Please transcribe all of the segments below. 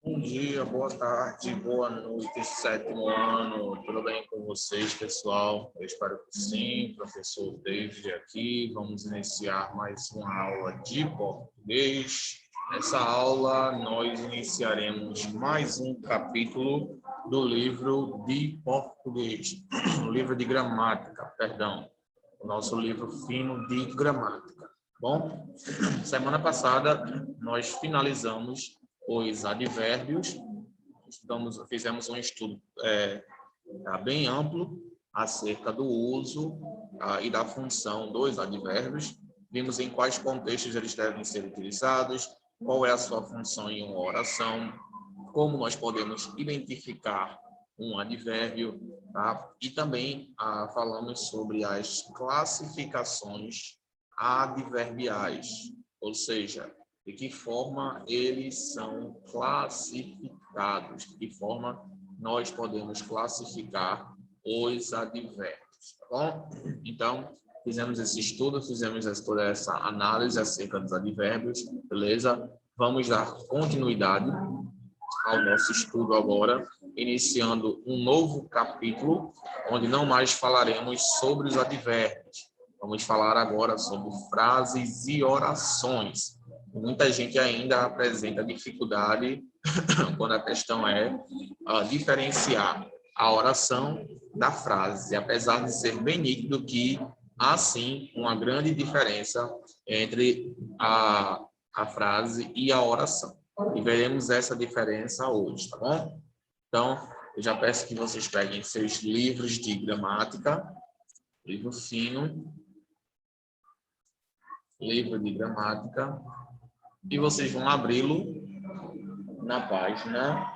Bom dia, boa tarde, boa noite, sétimo ano. Tudo bem com vocês, pessoal? Eu espero que sim. Professor David aqui. Vamos iniciar mais uma aula de português. Nessa aula, nós iniciaremos mais um capítulo do livro de português, o livro de gramática, perdão, o nosso livro fino de gramática. Bom, semana passada nós finalizamos os advérbios, fizemos um estudo bem amplo acerca do uso e da função dos advérbios. Vimos em quais contextos eles devem ser utilizados, qual é a sua função em uma oração, como nós podemos identificar um advérbio, tá? E também falamos sobre as classificações adverbiais, ou seja, de que forma eles são classificados, de que forma nós podemos classificar os advérbios, tá bom? Então, fizemos esse estudo, fizemos toda essa análise acerca dos advérbios, beleza? Vamos dar continuidade ao nosso estudo agora, iniciando um novo capítulo, onde não mais falaremos sobre os advérbios. Vamos falar agora sobre frases e orações. Muita gente ainda apresenta dificuldade quando a questão é diferenciar a oração da frase, apesar de ser bem nítido que há sim uma grande diferença entre a frase e a oração. E veremos essa diferença hoje, tá bom? Então, eu já peço que vocês peguem seus livros de gramática, livro fino, livro de gramática, e vocês vão abri-lo na página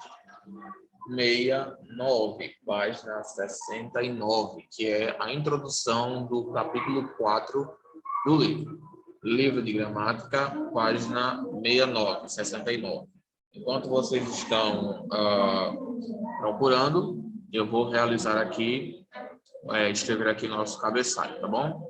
69, página 69, que é a introdução do capítulo 4 do livro. Livro de gramática, página 69, 69. Enquanto vocês estão procurando, eu vou realizar aqui, escrever aqui no nosso cabeçalho, tá bom?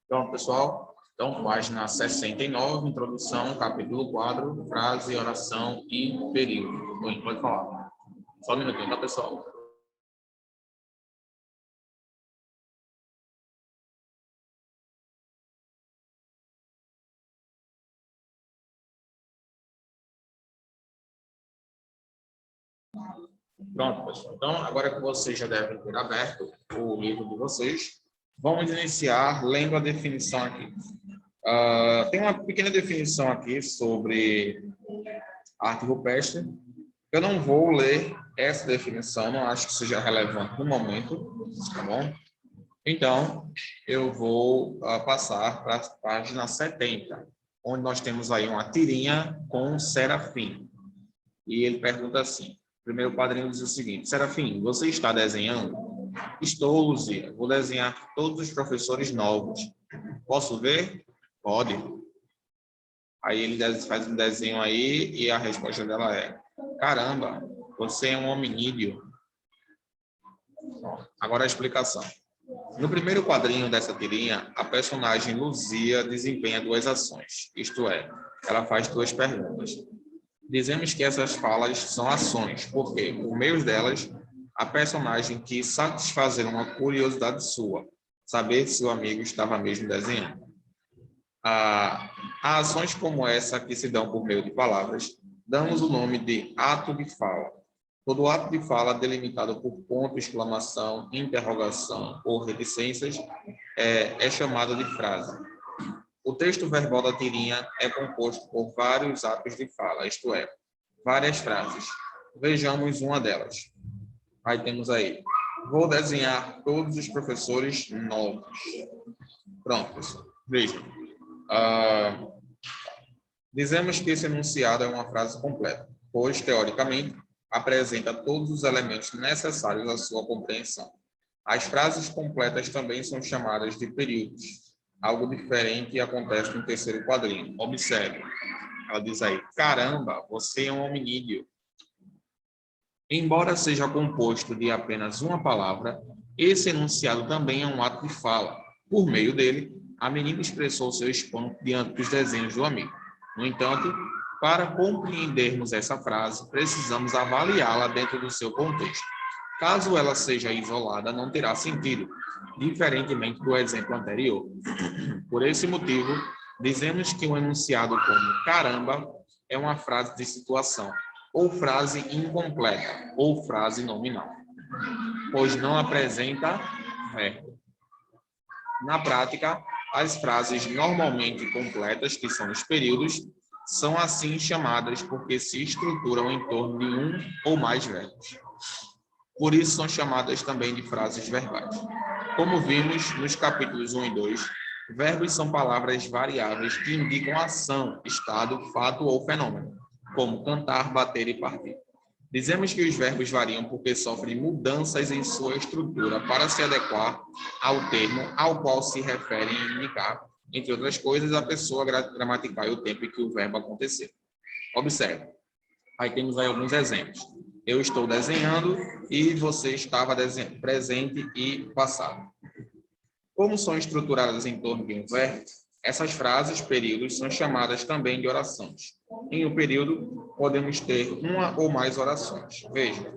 Pronto, pessoal. Então, página 69, introdução, capítulo 4, frase, oração e período. Oi, pode falar. Só um minutinho, tá, pessoal? Pronto, pessoal. Então, agora que vocês já devem ter aberto o livro de vocês, Vamos iniciar lendo a definição aqui. Tem uma pequena definição aqui sobre arte rupestre. Eu não vou ler essa definição, não acho que seja relevante no momento, tá bom? Então, eu vou passar para a página 70, onde nós temos aí uma tirinha com um serafim. E ele pergunta assim, o primeiro quadrinho diz o seguinte: Serafim, você está desenhando? Estou, Luzia. Vou desenhar todos os professores novos. Posso ver? Pode. Aí ele faz um desenho aí e a resposta dela é: caramba, você é um hominídeo. Agora a explicação. No primeiro quadrinho dessa tirinha, a personagem Luzia desempenha duas ações, isto é, ela faz duas perguntas. Dizemos que essas falas são ações, porque, por meio delas, a personagem quis satisfazer uma curiosidade sua, saber se o amigo estava mesmo desenhando. A ações como essa, que se dão por meio de palavras, damos o nome de ato de fala. Todo ato de fala delimitado por ponto, exclamação, interrogação ou reticências é chamado de frase. O texto verbal da tirinha é composto por vários atos de fala, isto é, várias frases. Vejamos uma delas. Aí temos aí: vou desenhar todos os professores novos. Pronto, pessoal. Vejam. Dizemos que esse enunciado é uma frase completa, pois, teoricamente, apresenta todos os elementos necessários à sua compreensão. As frases completas também são chamadas de períodos. Algo diferente acontece no terceiro quadrinho. Observe. Ela diz aí: caramba, você é um hominídeo. Embora seja composto de apenas uma palavra, esse enunciado também é um ato de fala. Por meio dele, a menina expressou seu espanto diante dos desenhos do amigo. No entanto, para compreendermos essa frase, precisamos avaliá-la dentro do seu contexto. Caso ela seja isolada, não terá sentido, diferentemente do exemplo anterior. Por esse motivo, dizemos que um enunciado como caramba é uma frase de situação, ou frase incompleta, ou frase nominal, pois não apresenta verbo. Na prática, as frases normalmente completas, que são os períodos, são assim chamadas porque se estruturam em torno de um ou mais verbos. Por isso são chamadas também de frases verbais. Como vimos nos capítulos 1 e 2, verbos são palavras variáveis que indicam ação, estado, fato ou fenômeno, como cantar, bater e partir. Dizemos que os verbos variam porque sofrem mudanças em sua estrutura para se adequar ao termo ao qual se referem e indicar, entre outras coisas, a pessoa gramatical e o tempo em que o verbo aconteceu. Observe. Aí temos aí alguns exemplos. Eu estou desenhando e você estava desenhando, presente e passado. Como são estruturadas em torno de um verbo, essas frases, períodos, são chamadas também de orações. Em um período, podemos ter uma ou mais orações. Veja,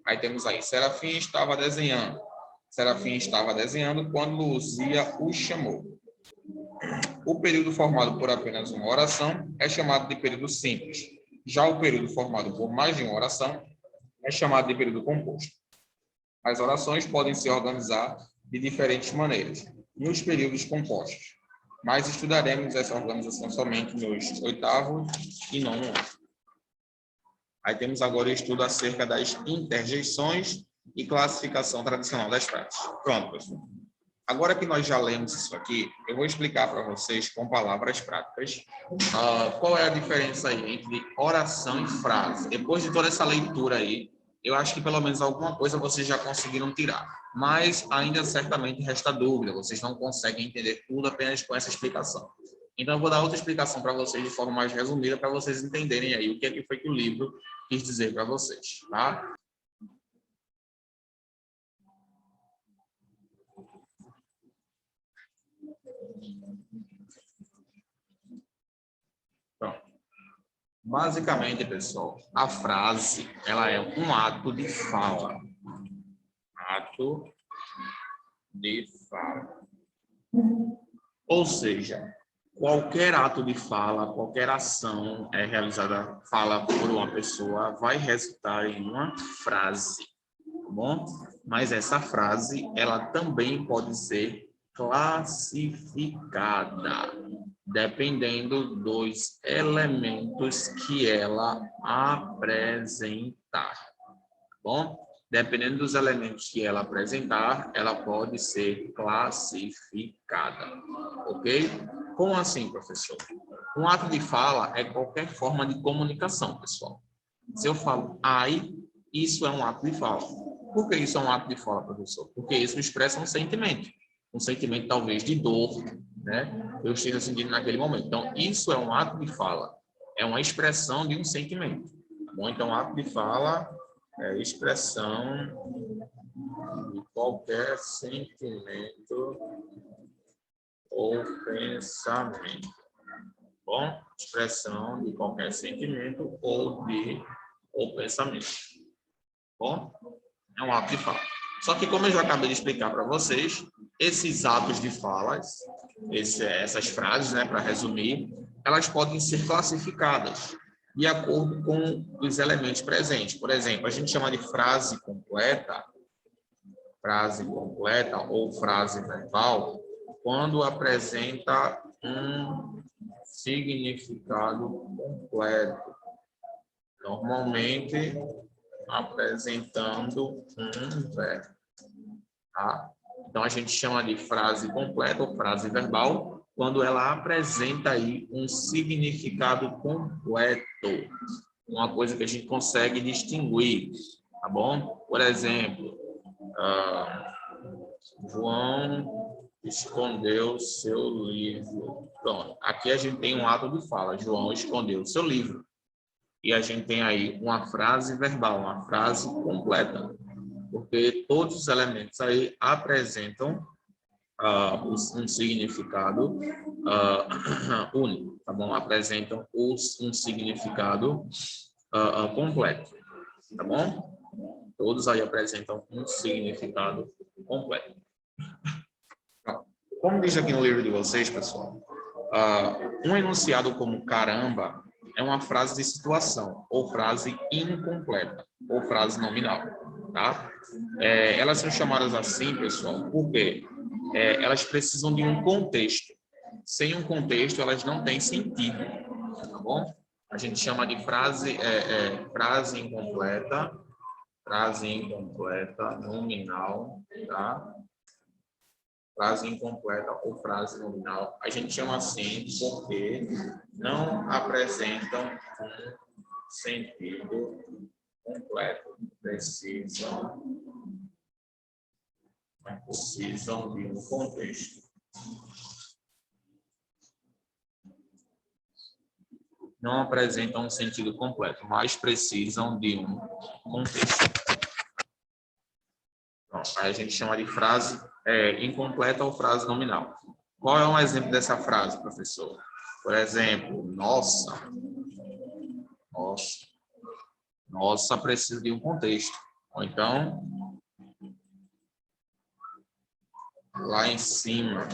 aí temos aí: Serafim estava desenhando. Serafim estava desenhando quando Luzia o chamou. O período formado por apenas uma oração é chamado de período simples. Já o período formado por mais de uma oração é chamado de período composto. As orações podem se organizar de diferentes maneiras nos períodos compostos, mas estudaremos essa organização somente nos 8º e 9º ano. Aí temos agora o estudo acerca das interjeições e classificação tradicional das frases. Pronto, pessoal. Agora que nós já lemos isso aqui, eu vou explicar para vocês com palavras práticas qual é a diferença aí entre oração e frase. Depois de toda essa leitura aí, eu acho que pelo menos alguma coisa vocês já conseguiram tirar. Mas ainda certamente resta dúvida, vocês não conseguem entender tudo apenas com essa explicação. Então eu vou dar outra explicação para vocês de forma mais resumida, para vocês entenderem aí o que é que foi que o livro quis dizer para vocês, tá? Pronto. Basicamente, pessoal, a frase, ela é um ato de fala. Ato de fala. Ou seja, qualquer ato de fala, qualquer ação realizada, fala por uma pessoa, vai resultar em uma frase, tá bom? Mas essa frase, ela também pode ser classificada, dependendo dos elementos que ela apresentar, tá bom? Dependendo dos elementos que ela apresentar, ela pode ser classificada, ok? Como assim, professor? Um ato de fala é qualquer forma de comunicação, pessoal. Se eu falo ai, isso é um ato de fala. Por que isso é um ato de fala, professor? Porque isso expressa um sentimento talvez de dor, né? Eu esteja sentindo naquele momento. Então, isso é um ato de fala, é uma expressão de um sentimento. Tá bom? Então, ato de fala é expressão de qualquer sentimento ou pensamento. Bom, expressão de qualquer sentimento ou pensamento. Bom, é um ato de fala. Só que, como eu já acabei de explicar para vocês, esses atos de falas, essas frases, né, para resumir, elas podem ser classificadas de acordo com os elementos presentes. Por exemplo, a gente chama de frase completa ou frase verbal quando apresenta um significado completo. Normalmente, apresentando um verbo. Tá? Então, a gente chama de frase completa ou frase verbal quando ela apresenta aí um significado completo. Uma coisa que a gente consegue distinguir, tá bom? Por exemplo, João escondeu seu livro. Pronto, aqui a gente tem um ato de fala. João escondeu seu livro. E a gente tem aí uma frase verbal, uma frase completa, porque todos os elementos aí apresentam um significado único, tá bom? Apresentam um significado completo, tá bom? Todos aí apresentam um significado completo. Como diz aqui no livro de vocês, pessoal, um enunciado como caramba é uma frase de situação, ou frase incompleta, ou frase nominal, tá? Elas são chamadas assim, pessoal, porque elas precisam de um contexto. Sem um contexto, elas não têm sentido, tá bom? A gente chama de frase incompleta, nominal, tá? Frase incompleta ou frase nominal. A gente chama assim porque não apresentam um sentido completo. Precisam de um contexto. Não apresentam um sentido completo, mas precisam de um contexto. Então, aí a gente chama de frase incompleta ou frase nominal. Qual é um exemplo dessa frase, professor? Por exemplo, nossa, precisa de um contexto. Ou então, lá em cima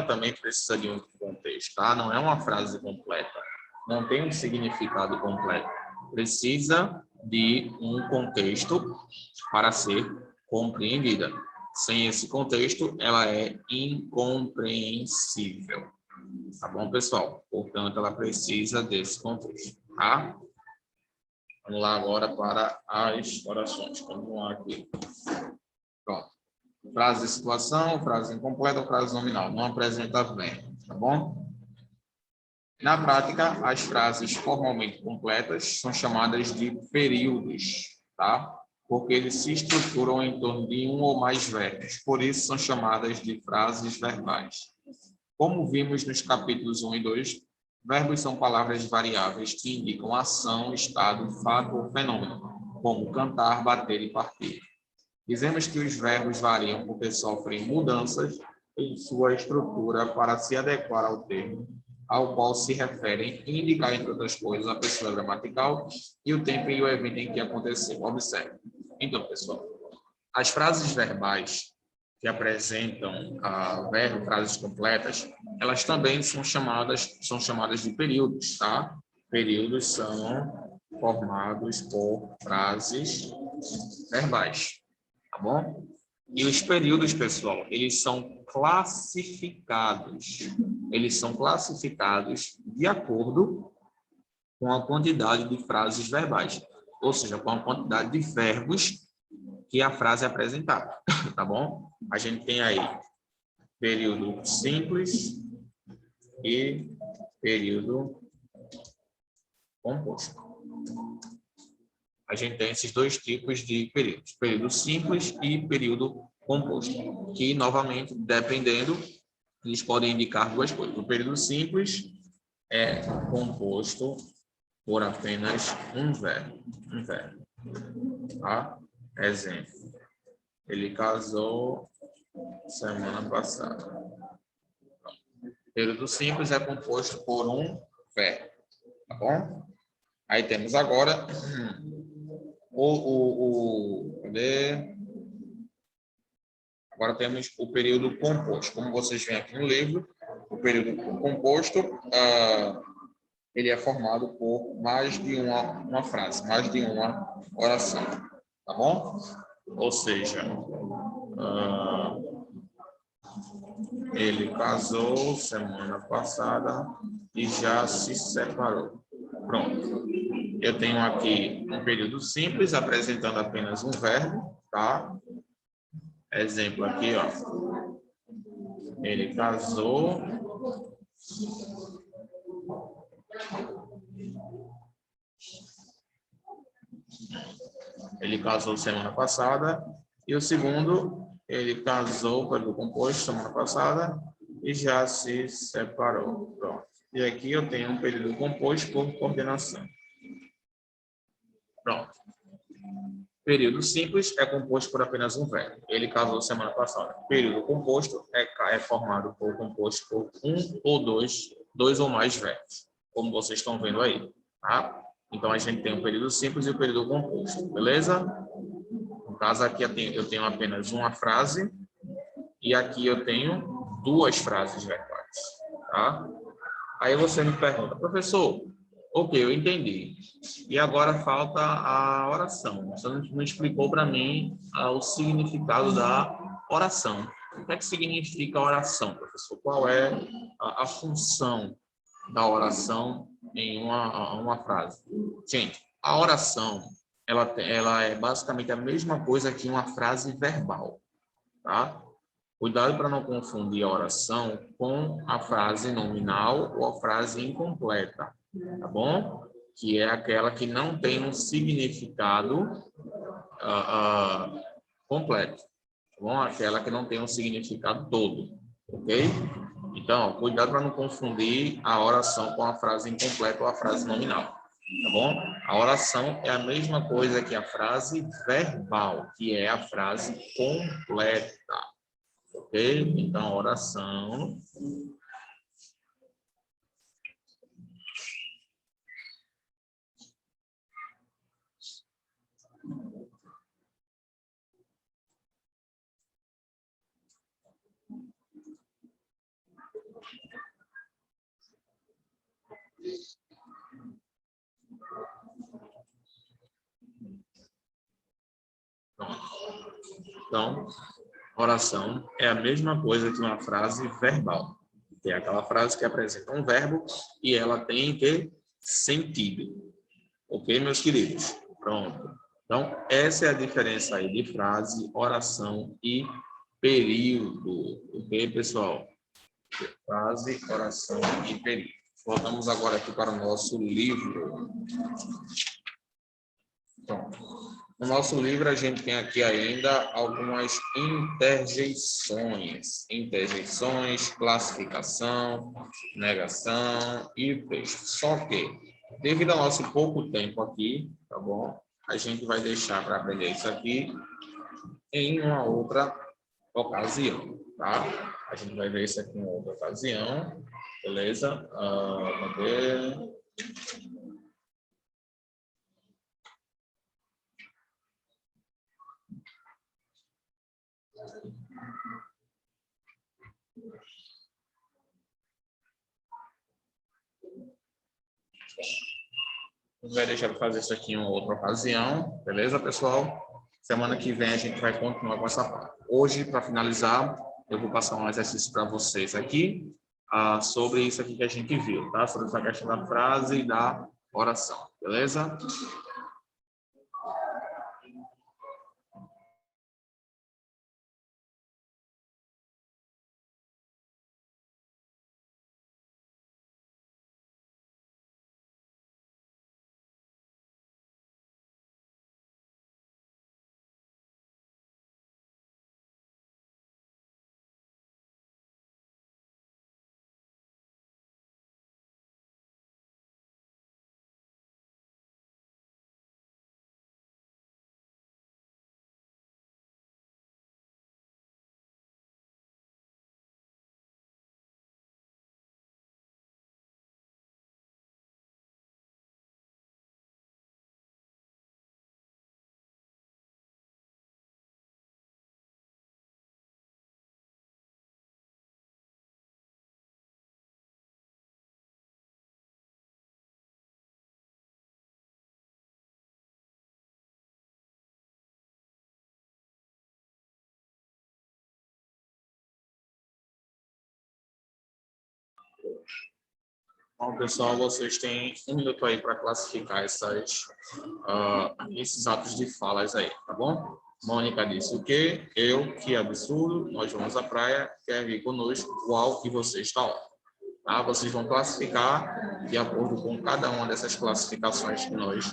também precisa de um contexto, tá? Não é uma frase completa, não tem um significado completo. Precisa de um contexto para ser compreendida. Sem esse contexto, ela é incompreensível. Tá bom, pessoal? Portanto, ela precisa desse contexto, tá? Vamos lá agora para as orações. Vamos lá aqui. Pronto. Frase de situação, frase incompleta ou frase nominal. Não apresenta verbo, tá bom? Na prática, as frases formalmente completas são chamadas de períodos, tá? Porque eles se estruturam em torno de um ou mais verbos. Por isso, são chamadas de frases verbais. Como vimos nos capítulos 1 e 2, verbos são palavras variáveis que indicam ação, estado, fato ou fenômeno, como cantar, bater e partir. Dizemos que os verbos variam porque sofrem mudanças em sua estrutura para se adequar ao termo ao qual se referem e indicar, entre outras coisas, a pessoa gramatical e o tempo e o evento em que aconteceu. Observe. Então, pessoal, as frases verbais que apresentam frases completas, elas também são chamadas de períodos, tá? Períodos são formados por frases verbais. Tá bom? E os períodos, pessoal, eles são classificados. Eles são classificados de acordo com a quantidade de frases verbais, ou seja, com a quantidade de verbos que a frase é apresentada, tá bom? A gente tem aí período simples e período composto. A gente tem esses dois tipos de períodos, período simples e período composto, que, novamente, dependendo, eles podem indicar duas coisas. O período simples é composto por apenas um verbo, tá? Exemplo, ele casou semana passada. O período simples é composto por um verbo, tá bom? Aí temos agora cadê? Agora temos o período composto. Como vocês veem aqui no livro, o período composto ele é formado por mais de uma frase, mais de uma oração, tá bom? Ou seja, ele casou semana passada e já se separou. Pronto. Eu tenho aqui um período simples, apresentando apenas um verbo, tá? Exemplo aqui, ó. Ele casou semana passada. E o segundo, ele casou, período composto, semana passada e já se separou. Pronto. E aqui eu tenho um período composto por coordenação. Pronto. Período simples é composto por apenas um verbo. Ele casou semana passada. Período composto é formado por composto por um ou dois ou mais verbos, como vocês estão vendo aí, tá? Então a gente tem o período simples e o período composto, beleza? No caso aqui eu tenho apenas uma frase e aqui eu tenho duas frases verbais, tá? Aí você me pergunta, professor, ok, eu entendi. E agora falta a oração. Você não explicou para mim o significado da oração. O que é que significa oração, professor? Qual é a função da oração em uma frase? Gente, a oração ela é basicamente a mesma coisa que uma frase verbal, tá? Cuidado para não confundir a oração com a frase nominal ou a frase incompleta, tá bom? Que é aquela que não tem um significado completo, tá bom? Aquela que não tem um significado todo, ok? Então, cuidado para não confundir a oração com a frase incompleta ou a frase nominal, tá bom? A oração é a mesma coisa que a frase verbal, que é a frase completa. Ok? Então, oração Então, oração é a mesma coisa que uma frase verbal. Que é aquela frase que apresenta um verbo e ela tem que sentido. Ok, meus queridos? Pronto. Então, essa é a diferença aí de frase, oração e período. Ok, pessoal? Frase, oração e período. Voltamos agora aqui para o nosso livro. Pronto. No nosso livro, a gente tem aqui ainda algumas interjeições, classificação, negação e texto. Só que, devido ao nosso pouco tempo aqui, tá bom? A gente vai deixar para aprender isso aqui em uma outra ocasião, tá? A gente vai ver isso aqui em outra ocasião, beleza? Cadê? A gente vai deixar para fazer isso aqui em uma outra ocasião, beleza, pessoal? Semana que vem a gente vai continuar com essa parte. Hoje, para finalizar, eu vou passar um exercício para vocês aqui sobre isso aqui que a gente viu, tá? Sobre essa questão da frase e da oração, beleza? Bom, pessoal, vocês têm 1 minuto aí para classificar esses atos de falas aí, tá bom? Mônica disse o quê? Eu, que absurdo, nós vamos à praia, quer vir conosco, qual que você está ótimo. Tá? Vocês vão classificar de acordo com cada uma dessas classificações que nós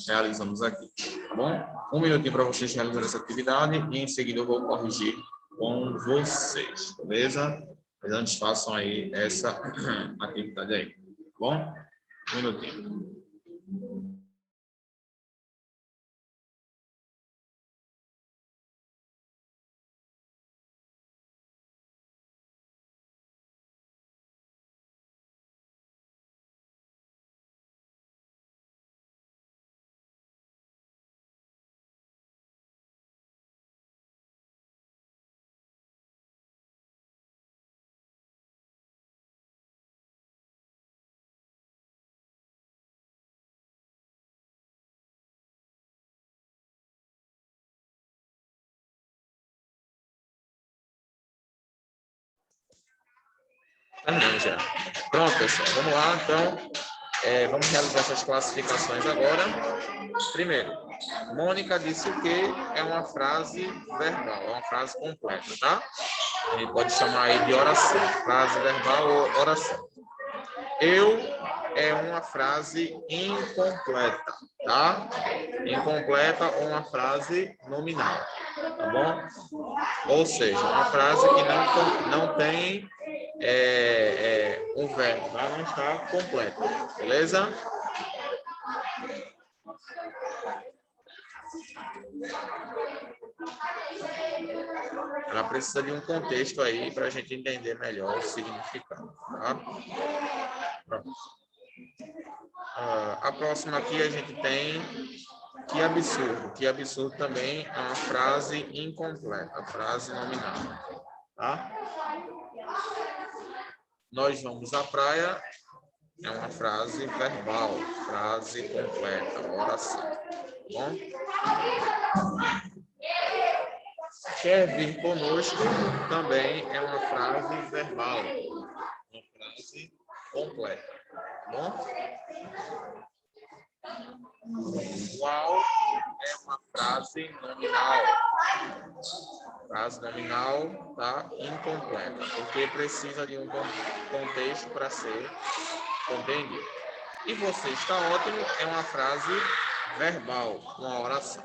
realizamos aqui, tá bom? 1 minutinho para vocês realizarem essa atividade e em seguida eu vou corrigir com vocês, beleza? Mas antes façam aí essa atividade aí, tá bom? 1 minutinho. Terminando já. Pronto, pessoal. Vamos lá, então. Vamos realizar essas classificações agora. Primeiro, Mônica disse o quê? É uma frase verbal, é uma frase completa, tá? A gente pode chamar aí de oração. Frase verbal ou oração. Eu é uma frase incompleta, tá? Incompleta ou uma frase nominal, tá bom? Ou seja, uma frase que não tem um verbo, tá? Não está completa, beleza? Ela precisa de um contexto aí para a gente entender melhor o significado, tá? Pronto. A próxima aqui a gente tem que absurdo. Que absurdo também é uma frase incompleta, frase nominal, tá? Nós vamos à praia é uma frase verbal, frase completa, oração, tá bom? Quer vir conosco também é uma frase verbal, uma frase completa, tá bom? Qual é uma frase nominal? Frase nominal tá incompleta, porque precisa de um contexto para ser compreendido. E você está ótimo é uma frase verbal, uma oração.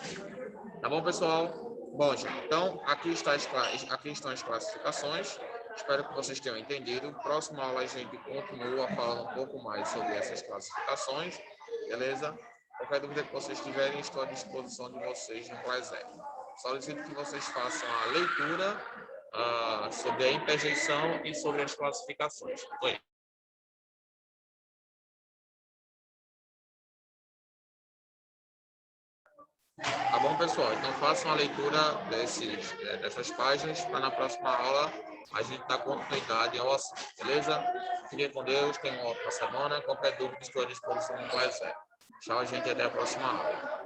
Tá bom, pessoal? Bom, gente, então aqui estão as classificações. Espero que vocês tenham entendido. Próxima aula a gente continua falando um pouco mais sobre essas classificações, beleza? Qualquer dúvida que vocês tiverem, estou à disposição de vocês no Classep. Solicito que vocês façam a leitura sobre a interjeição e sobre as classificações. Oi. Tá bom, pessoal? Então façam a leitura dessas páginas para na próxima aula a gente dar continuidade ao assunto, beleza? Fiquem com Deus, tenham uma ótima semana. Qualquer dúvida, estou à disposição no Classep. Tchau, gente, até a próxima aula.